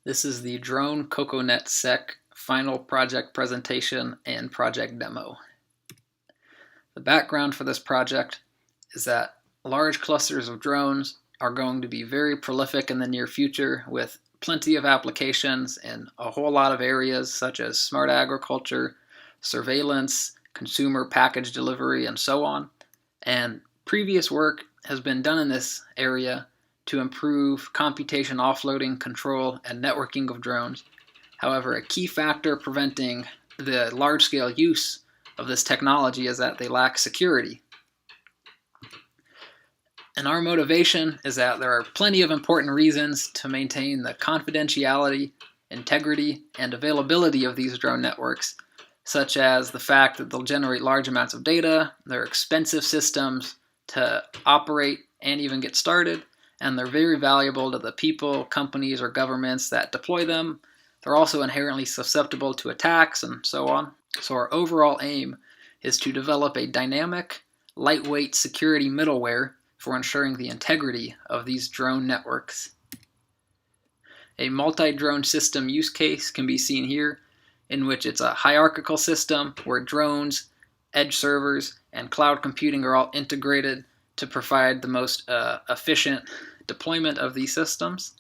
This is the Drone CocoNet SEC final project presentation and project demo. The background for this project is that large clusters of drones are going to be very prolific in the near future with plenty of applications in a whole lot of areas such as smart agriculture, surveillance, consumer package delivery, and so on. And previous work has been done in this area to improve computation offloading, control, and networking of drones. However, a key factor preventing the large-scale use of this technology is that they lack security. And our motivation is that there are plenty of important reasons to maintain the confidentiality, integrity, and availability of these drone networks, such as the fact that they'll generate large amounts of data, they're expensive systems to operate and even get started, and they're very valuable to the people, companies, or governments that deploy them. They're also inherently susceptible to attacks and so on. So our overall aim is to develop a dynamic, lightweight security middleware for ensuring the integrity of these drone networks. A multi-drone system use case can be seen here, in which it's a hierarchical system where drones, edge servers, and cloud computing are all integrated to provide the most efficient deployment of these systems.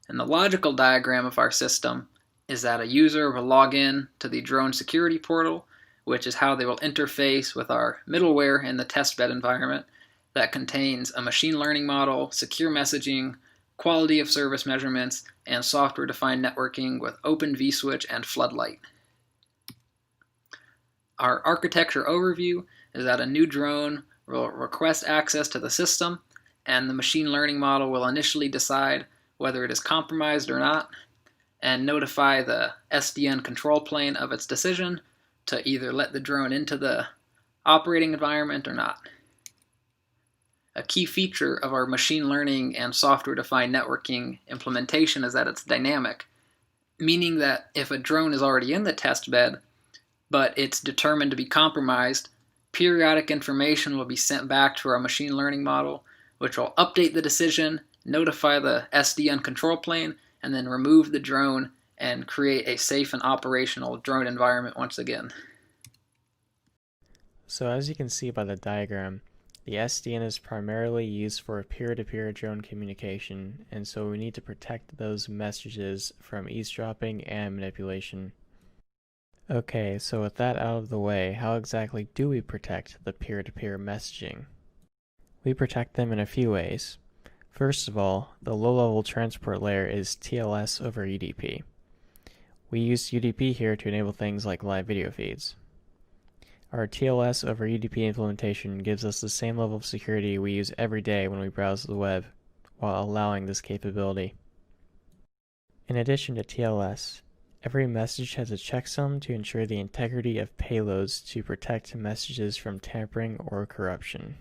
And the logical diagram of our system is that a user will log in to the drone security portal, which is how they will interface with our middleware in the testbed environment that contains a machine learning model, secure messaging, quality of service measurements, and software-defined networking with Open vSwitch and Floodlight. Our architecture overview is that a new drone will request access to the system, and the machine learning model will initially decide whether it is compromised or not, and notify the SDN control plane of its decision to either let the drone into the operating environment or not. A key feature of our machine learning and software-defined networking implementation is that it's dynamic, meaning that if a drone is already in the test bed, but it's determined to be compromised, periodic information will be sent back to our machine learning model, which will update the decision, notify the SDN control plane, and then remove the drone and create a safe and operational drone environment once again. So as you can see by the diagram, the SDN is primarily used for peer-to-peer drone communication, and so we need to protect those messages from eavesdropping and manipulation. Okay, so with that out of the way, how exactly do we protect the peer-to-peer messaging? We protect them in a few ways. First of all, the low-level transport layer is TLS over UDP. We use UDP here to enable things like live video feeds. Our TLS over UDP implementation gives us the same level of security we use every day when we browse the web, while allowing this capability. In addition to TLS, every message has a checksum to ensure the integrity of payloads to protect messages from tampering or corruption.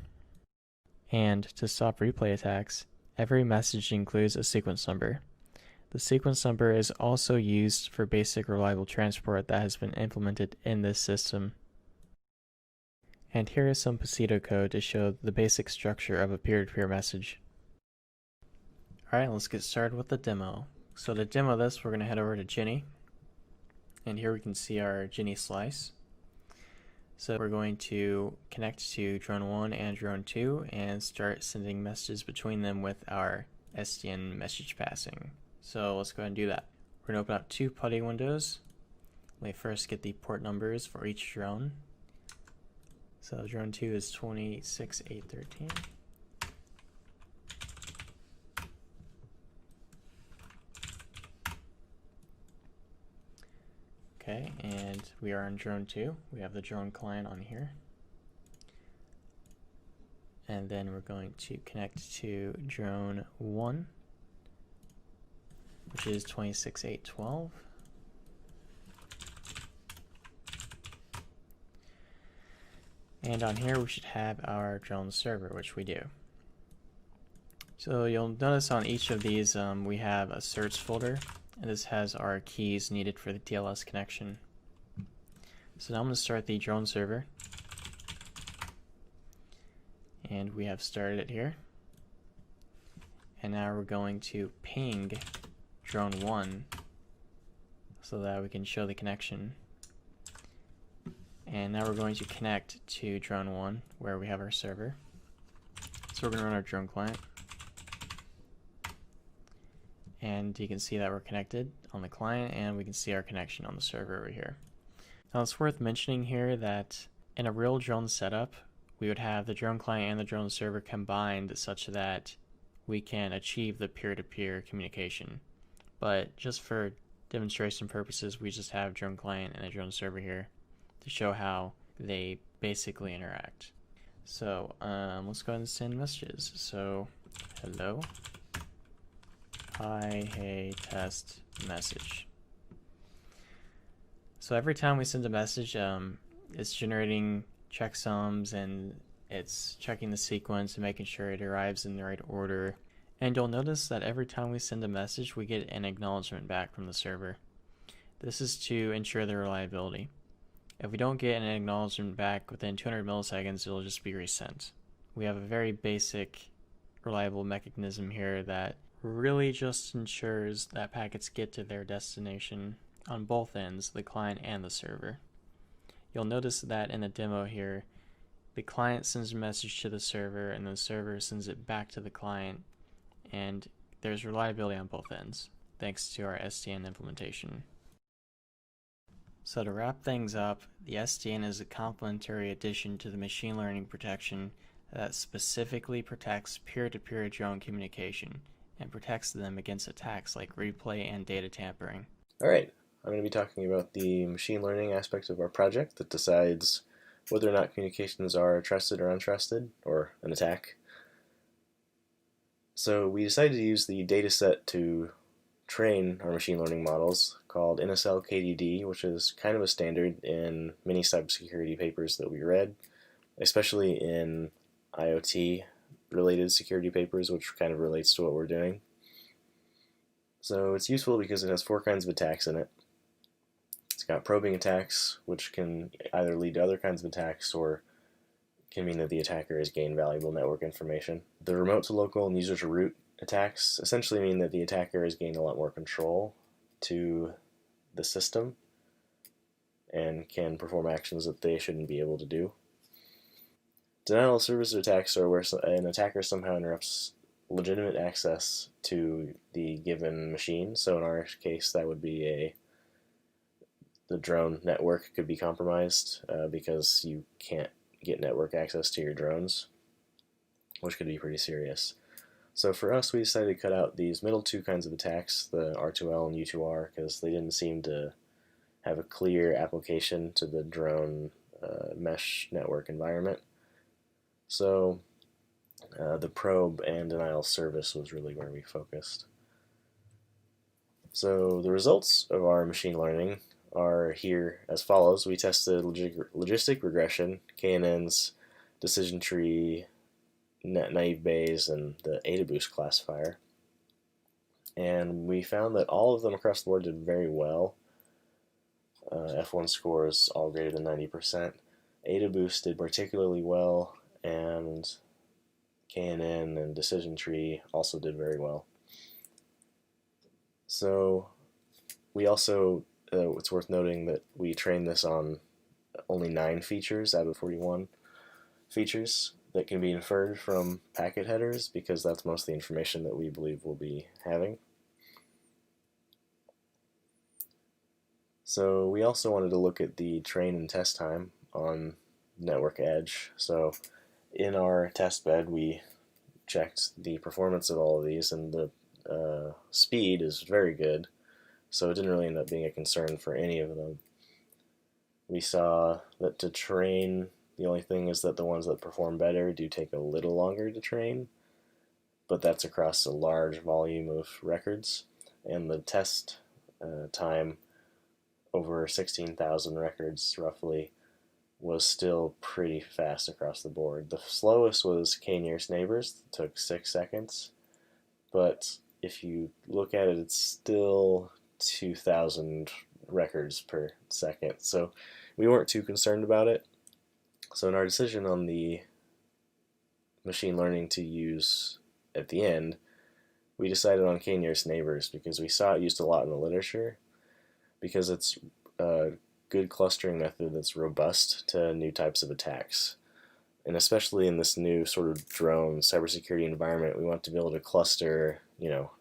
And to stop replay attacks, every message includes a sequence number. The sequence number is also used for basic reliable transport that has been implemented in this system. And here is some pseudo-code to show the basic structure of a peer-to-peer message. Alright, let's get started with the demo. So to demo this, we're going to head over to Ginny. And here we can see our Ginny slice. So we're going to connect to drone 1 and drone 2 and start sending messages between them with our SDN message passing. So let's go ahead and do that. We're going to open up two PuTTY windows. Let me first get the port numbers for each drone. So drone 2 is 26813. Okay, and we are on drone 2. We have the drone client on here. And then we're going to connect to drone 1, which is 26812. And on here we should have our drone server, which we do. So you'll notice on each of these we have a certs folder, and this has our keys needed for the TLS connection. So now I'm going to start the drone server. And we have started it here. And now we're going to ping drone 1 so that we can show the connection. And now we're going to connect to drone 1 where we have our server. So we're going to run our drone client. And you can see that we're connected on the client, and we can see our connection on the server over here. Now it's worth mentioning here that in a real drone setup, we would have the drone client and the drone server combined such that we can achieve the peer-to-peer communication. But just for demonstration purposes, we just have drone client and a drone server here to show how they basically interact. So let's go ahead and send messages. So hello, hi, hey, test, message. So every time we send a message, it's generating checksums and it's checking the sequence and making sure it arrives in the right order. And you'll notice that every time we send a message, we get an acknowledgement back from the server. This is to ensure the reliability. If we don't get an acknowledgement back within 200 milliseconds, it'll just be resent. We have a very basic, reliable mechanism here that really just ensures that packets get to their destination on both ends, the client and the server. You'll notice that in the demo here, the client sends a message to the server and the server sends it back to the client, and there's reliability on both ends, thanks to our SDN implementation. So to wrap things up, the SDN is a complementary addition to the machine learning protection that specifically protects peer-to-peer drone communication and protects them against attacks like replay and data tampering. Alright, I'm going to be talking about the machine learning aspect of our project that decides whether or not communications are trusted or untrusted, or an attack. So we decided to use the dataset to train our machine learning models called NSL KDD, which is kind of a standard in many cybersecurity papers that we read, especially in IoT related security papers, which kind of relates to what we're doing. So it's useful because it has 4 kinds of attacks in it. It's got probing attacks, which can either lead to other kinds of attacks or can mean that the attacker has gained valuable network information. The remote to local and user to root attacks essentially mean that the attacker has gained a lot more control to the system and can perform actions that they shouldn't be able to do. Denial of service attacks are where an attacker somehow interrupts legitimate access to the given machine. So in our case, that would be the drone network could be compromised because you can't get network access to your drones, which could be pretty serious. So for us, we decided to cut out these middle 2 kinds of attacks, the R2L and U2R, because they didn't seem to have a clear application to the drone mesh network environment. So the probe and denial of service was really where we focused. So the results of our machine learning are here as follows. We tested logistic regression, KNN's decision tree, naive Bayes, and the AdaBoost classifier. And we found that all of them across the board did very well. F1 scores all greater than 90%. AdaBoost did particularly well, and KNN and decision tree also did very well. So we also, it's worth noting that we trained this on only 9 features out of 41 features that can be inferred from packet headers, because that's most of the information that we believe we'll be having. So we also wanted to look at the train and test time on network edge. So in our test bed, we checked the performance of all of these, and the speed is very good, so it didn't really end up being a concern for any of them. We saw that to train, the only thing is that the ones that perform better do take a little longer to train, but that's across a large volume of records, and the test time over 16,000 records roughly was still pretty fast across the board. The slowest was K-nearest neighbors, it took 6 seconds, but if you look at it, it's still 2,000 records per second, so we weren't too concerned about it. So in our decision on the machine learning to use at the end, We decided on k-nearest neighbors because we saw it used a lot in the literature, because it's a good clustering method that's robust to new types of attacks. And especially in this new sort of drone cybersecurity environment, we want to be able to cluster,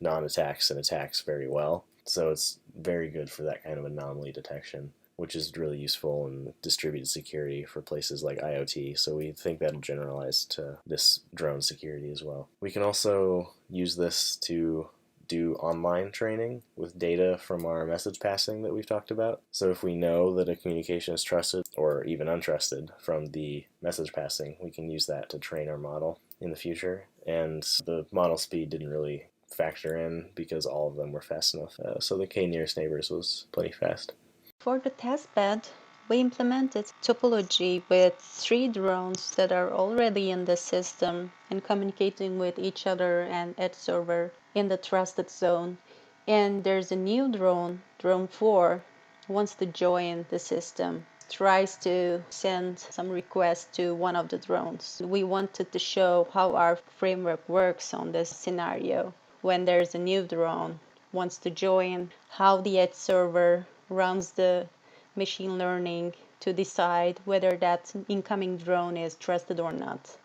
non-attacks and attacks very well. So it's very good for that kind of anomaly detection, which is really useful in distributed security for places like IoT. So we think that'll generalize to this drone security as well. We can also use this to do online training with data from our message passing that we've talked about. So if we know that a communication is trusted or even untrusted from the message passing, we can use that to train our model in the future. And the model speed didn't really factor in because all of them were fast enough. So the k-nearest neighbors was plenty fast. For the testbed, we implemented topology with 3 drones that are already in the system and communicating with each other and edge server in the trusted zone. And there's a new drone, drone 4, wants to join the system, tries to send some request to one of the drones. We wanted to show how our framework works on this scenario. When there's a new drone wants to join, how the edge server runs the machine learning to decide whether that incoming drone is trusted or not,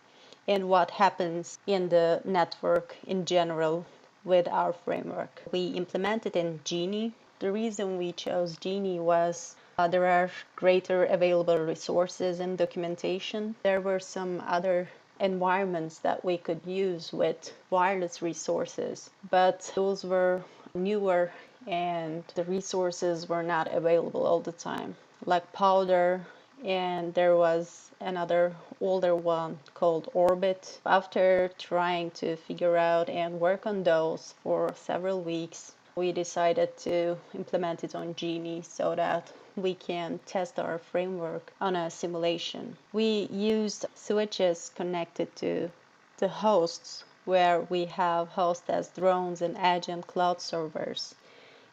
and what happens in the network in general with our framework. We implemented in Genie. The reason we chose Genie was there are greater available resources and documentation. There were some other environments that we could use with wireless resources, but those were newer and the resources were not available all the time, like Powder, and there was another older one called Orbit. After trying to figure out and work on those for several weeks, we decided to implement it on Genie so that we can test our framework on a simulation. We used switches connected to the hosts where we have hosts as drones and edge and cloud servers.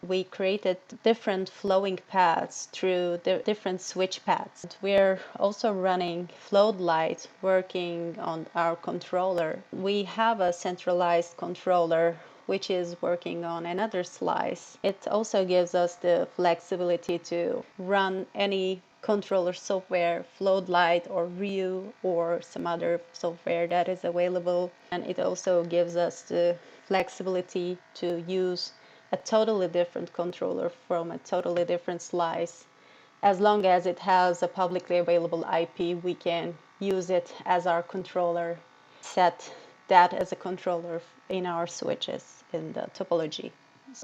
We created different flowing paths through the different switch paths. We're also running Floodlight working on our controller. We have a centralized controller which is working on another slice. It also gives us the flexibility to run any controller software, Floodlight or View or some other software that is available. And it also gives us the flexibility to use a totally different controller from a totally different slice. As long as it has a publicly available IP, we can use it as our controller, set that as a controller in our switches in the topology.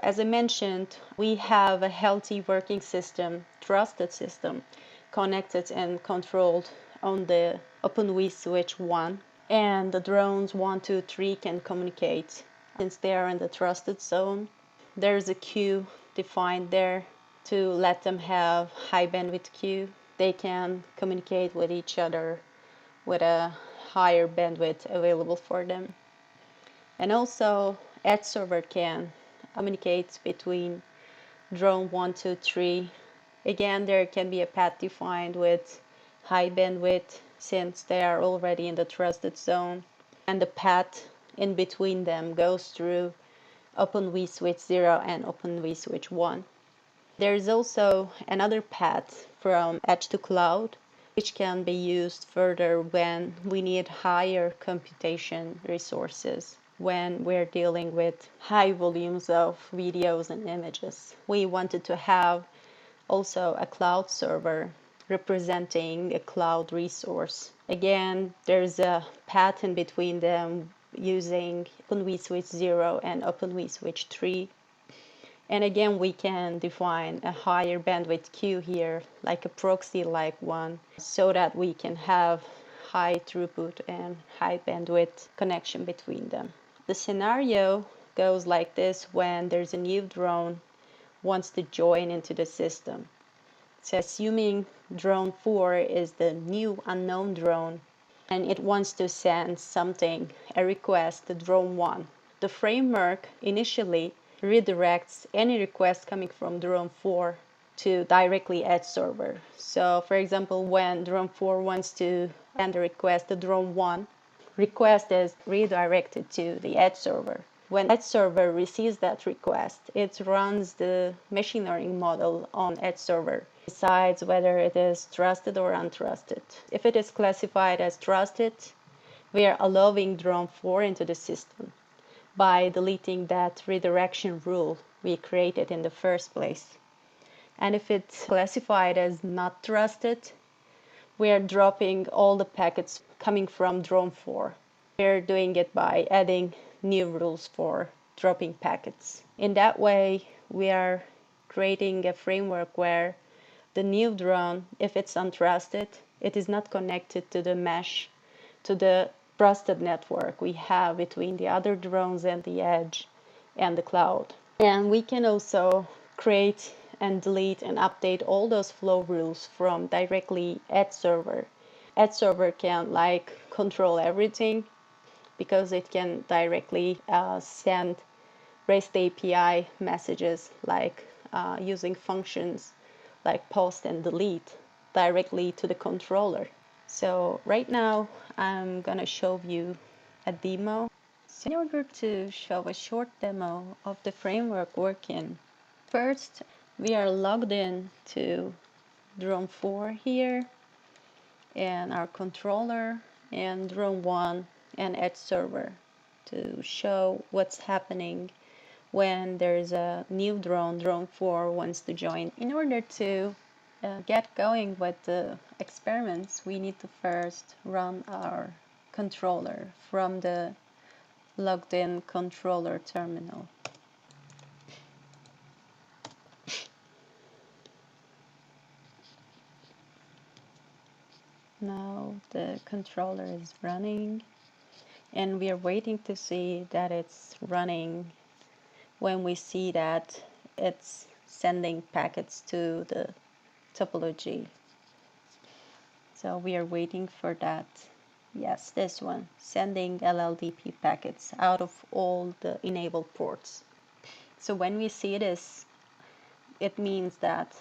As I mentioned, we have a healthy working system, trusted system, connected and controlled on the Open vSwitch 1. And the drones 1, 2, 3 can communicate. Since they are in the trusted zone, there's a queue defined there to let them have high bandwidth queue. They can communicate with each other with a higher bandwidth available for them. And also, edge server can communicate between drone 1, 2, 3. Again, there can be a path defined with high bandwidth since they are already in the trusted zone. And the path in between them goes through Open vSwitch 0 and Open vSwitch 1. There is also another path from edge to cloud, which can be used further when we need higher computation resources, when we're dealing with high volumes of videos and images. We wanted to have also a cloud server representing a cloud resource. Again, there's a path in between them using Open vSwitch 0 and Open vSwitch 3. And again, we can define a higher bandwidth queue here, like a proxy-like one, so that we can have high throughput and high bandwidth connection between them. The scenario goes like this when there's a new drone wants to join into the system. So assuming drone 4 is the new unknown drone, and it wants to send something, a request to drone 1. The framework initially redirects any request coming from drone 4 to directly edge server. So for example, when drone 4 wants to send a request to drone 1, request is redirected to the edge server. When Edge server receives that request, it runs the machine learning model on Edge server, decides whether it is trusted or untrusted. If it is classified as trusted, we are allowing drone 4 into the system by deleting that redirection rule we created in the first place. And if it's classified as not trusted, we are dropping all the packets coming from drone 4. We're doing it by adding new rules for dropping packets. In that way, we are creating a framework where the new drone, if it's untrusted, it is not connected to the mesh, to the trusted network we have between the other drones and the edge and the cloud. And we can also create and delete and update all those flow rules from directly Edge server. Edge server can control everything because it can directly send REST API messages using functions like post and delete directly to the controller. So right now I'm gonna show you a demo. So in order to show a short demo of the framework working, first we are logged in to drone 4 here and our controller and drone 1 and Edge server to show what's happening when there's a new drone 4 wants to join. In order to get going with the experiments, we need to first run our controller from the logged in controller terminal. Now the controller is running and we are waiting to see that it's running when we see that it's sending packets to the topology. So we are waiting for that. Yes, this one, sending LLDP packets out of all the enabled ports. So when we see this, it means that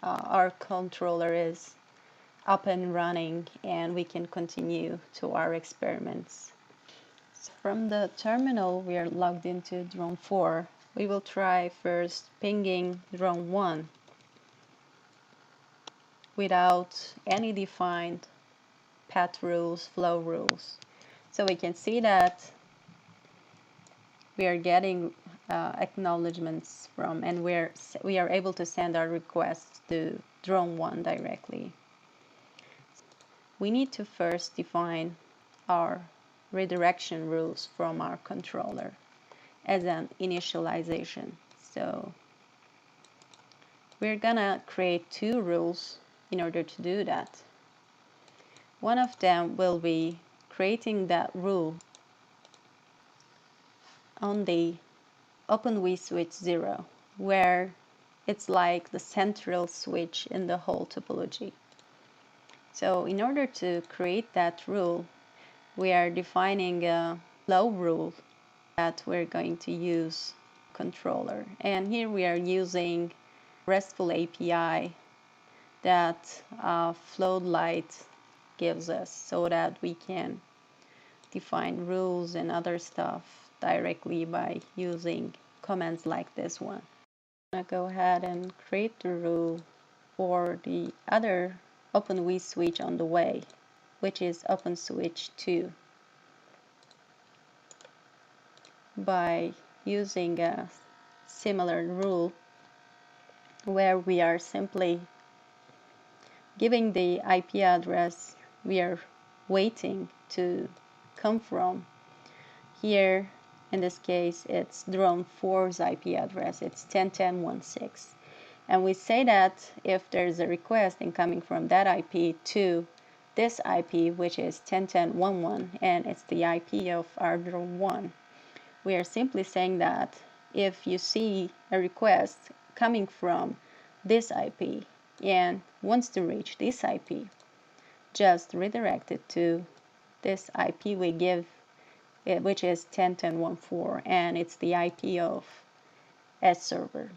our controller is up and running and we can continue to our experiments. So from the terminal we are logged into drone 4. We will try first pinging drone 1 without any defined path rules, flow rules. So we can see that we are getting acknowledgements from, and we are able to send our requests to drone 1 directly. We need to first define our redirection rules from our controller as an initialization. So we're gonna create 2 rules in order to do that. One of them will be creating that rule on the Open vSwitch 0, where it's like the central switch in the whole topology. So in order to create that rule, we are defining a flow rule that we're going to use controller. And here we are using RESTful API that Floodlight gives us so that we can define rules and other stuff directly by using commands like this one. I'm going to go ahead and create the rule for the other Open vSwitch on the way, which is OpenSwitch 2, by using a similar rule where we are simply giving the IP address we are waiting to come from. Here, in this case, it's drone 4's IP address. It's 10.10.1.6. And we say that if there's a request incoming from that IP to this IP, which is 10.10.1.1, and it's the IP of our drone 1, we are simply saying that if you see a request coming from this IP and wants to reach this IP, just redirect it to this IP we give, which is 10.10.1.4, and it's the IP of Edge server.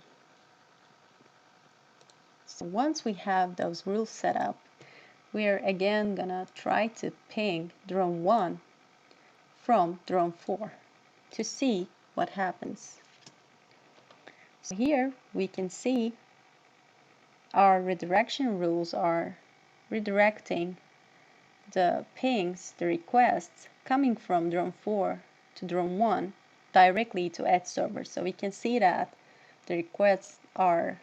So once we have those rules set up, we are again gonna try to ping drone 1 from drone 4 to see what happens. So here we can see our redirection rules are redirecting the pings, the requests coming from drone 4 to drone 1 directly to edge server. So we can see that the requests are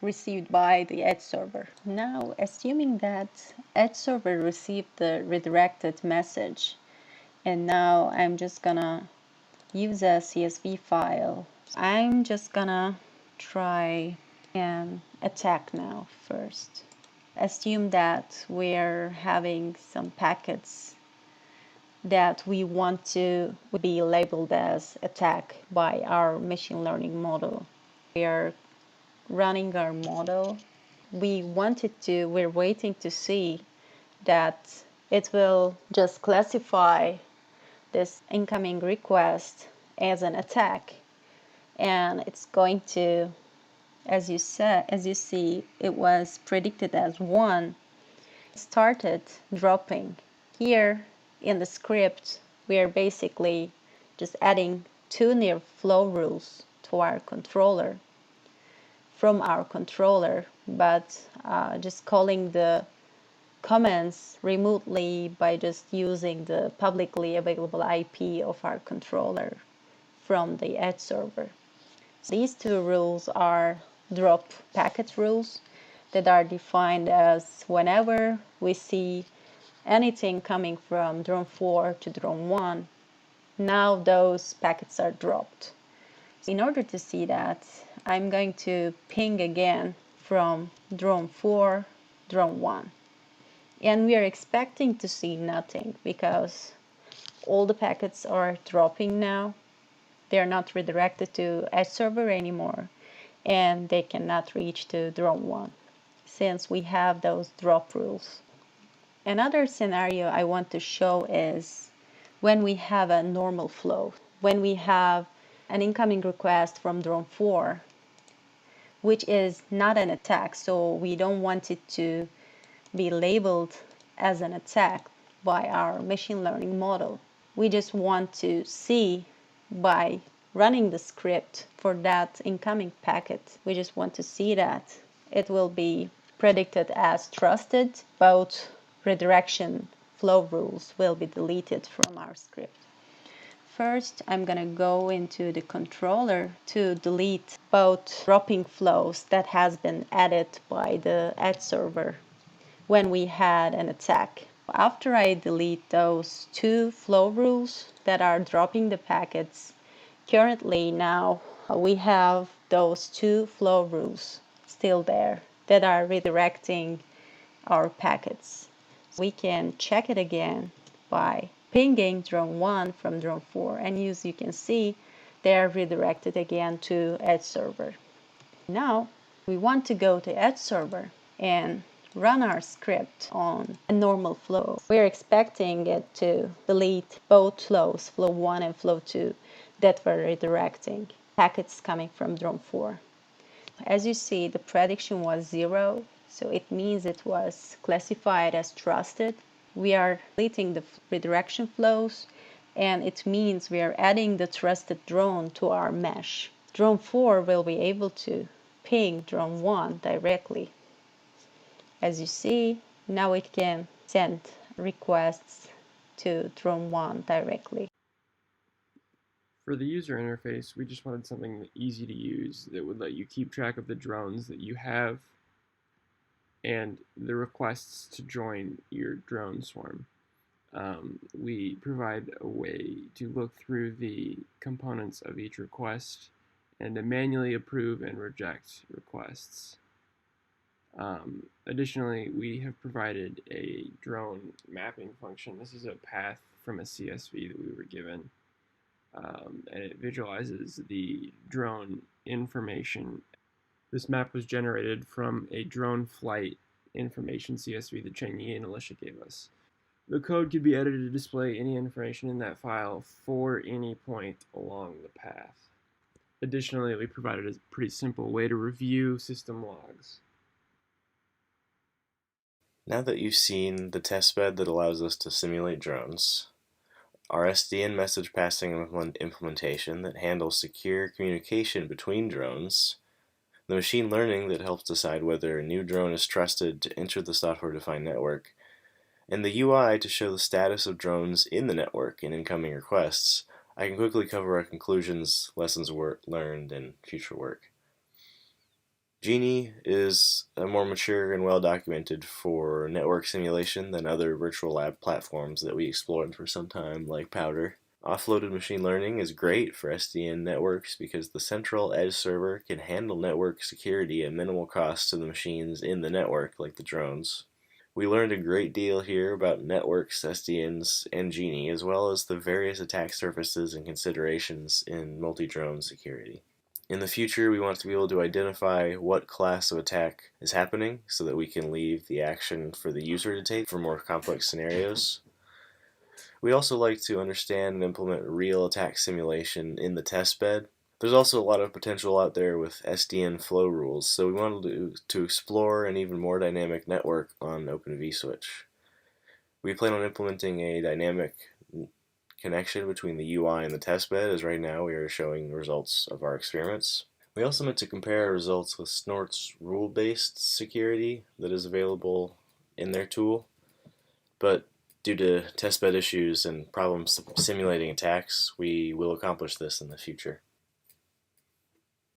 received by the edge server. Now, assuming that edge server received the redirected message, and now I'm just gonna use a CSV file. I'm just gonna try an attack now first. Assume that we're having some packets that we want to be labeled as attack by our machine learning model. We are running our model. We're waiting to see that it will just classify this incoming request as an attack, and it's going to, as you see, it was predicted as 1. It started dropping. Here in the script, we are basically just adding 2 near flow rules to our controller from our controller, but just calling the commands remotely by just using the publicly available IP of our controller from the edge server. So these 2 rules are drop packet rules that are defined as whenever we see anything coming from drone 4 to drone 1, now those packets are dropped. In order to see that, I'm going to ping again from drone 4, drone 1. And we are expecting to see nothing because all the packets are dropping now. They are not redirected to edge server anymore, and they cannot reach to drone 1 since we have those drop rules. Another scenario I want to show is when we have a normal flow, when we have an incoming request from drone 4, which is not an attack, so we don't want it to be labeled as an attack by our machine learning model. We just want to see by running the script for that incoming packet, we just want to see that it will be predicted as trusted. Both redirection flow rules will be deleted from our script. First, I'm going to go into the controller to delete both dropping flows that has been added by the edge server when we had an attack. After I delete those 2 flow rules that are dropping the packets, currently now we have those 2 flow rules still there that are redirecting our packets. We can check it again by pinging drone 1 from drone 4, and as you can see, they are redirected again to edge server. Now we want to go to edge server and run our script on a normal flow. We're expecting it to delete both flows, flow 1 and flow 2, that were redirecting packets coming from drone 4. As you see, the prediction was 0, so it means it was classified as trusted. We are deleting the redirection flows, and it means we are adding the trusted drone to our mesh. Drone 4 will be able to ping drone 1 directly. As you see, now it can send requests to drone 1 directly. For the user interface, we just wanted something easy to use that would let you keep track of the drones that you have and the requests to join your drone swarm. We provide a way to look through the components of each request and to manually approve and reject requests. Additionally, we have provided a drone mapping function. This is a path from a CSV that we were given. And it visualizes the drone information. This map was generated from a drone flight information CSV that Cheng-Yi and Alicia gave us. The code could be edited to display any information in that file for any point along the path. Additionally, we provided a pretty simple way to review system logs. Now that you've seen the testbed that allows us to simulate drones, our SDN message passing implementation that handles secure communication between drones, the machine learning that helps decide whether a new drone is trusted to enter the software-defined network, and the UI to show the status of drones in the network and incoming requests, I can quickly cover our conclusions, lessons learned, and future work. Genie is more mature and well documented for network simulation than other virtual lab platforms that we explored for some time, like Powder. Offloaded machine learning is great for SDN networks because the central edge server can handle network security at minimal cost to the machines in the network, like the drones. We learned a great deal here about networks, SDNs, and Genie, as well as the various attack surfaces and considerations in multi-drone security. In the future, we want to be able to identify what class of attack is happening so that we can leave the action for the user to take for more complex scenarios. We also like to understand and implement real attack simulation in the test bed. There's also a lot of potential out there with SDN flow rules, so we wanted to explore an even more dynamic network on Open vSwitch. We plan on implementing a dynamic connection between the UI and the testbed, as right now we are showing results of our experiments. We also meant to compare results with Snort's rule-based security that is available in their tool, but due to testbed issues and problems simulating attacks, we will accomplish this in the future.